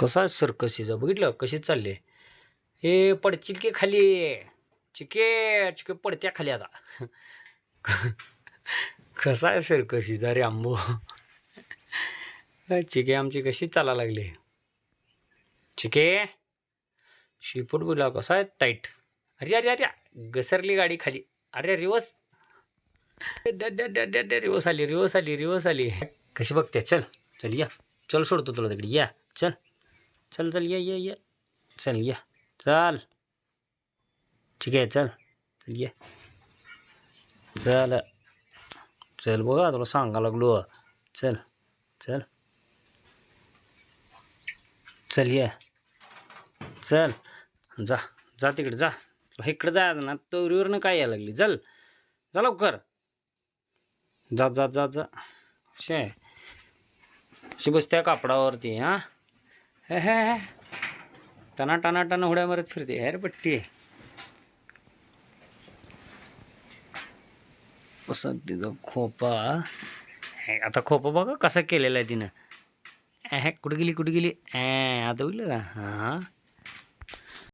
कसा सर्कसीचा बघितलं कशी चालले. हे पडचिल की खाली. चिके चिके पडत्या खाली आता. कसा आहे सर्कसीचा रे आंबो. चिके आमची कशी चाला लागली. चिके शिपूट बोला कसा आहे टाईट. अरे अरे अरे घसरली गाडी खाली. अरे रिवर्स. रिवर्स आली रिवर्स आली रिवर्स आली. कशी बघते. चल चल या. चल सोडतो तुला तिकडे या. चल चल चल या या या. चल या चल. ठीक आहे चल चल या. चल चल बघा तुला सांगा लागलो. चल चल चल या. चल जा जा तिकडे जा. इकडे जा ना तोरीवरनं काय यायला लागली. चल जा लवकर. जा जा जा जा. शे शी बसत्या कापडावरती. हां हे हे हे टना टना टना उड्या मारत फिरते. अरे पट्टी असं तिथं खोपा. आता खोपा बघा कसा केलेला आहे तिनं. कुठे गेली कुठे गेली. आता बघलं का. हां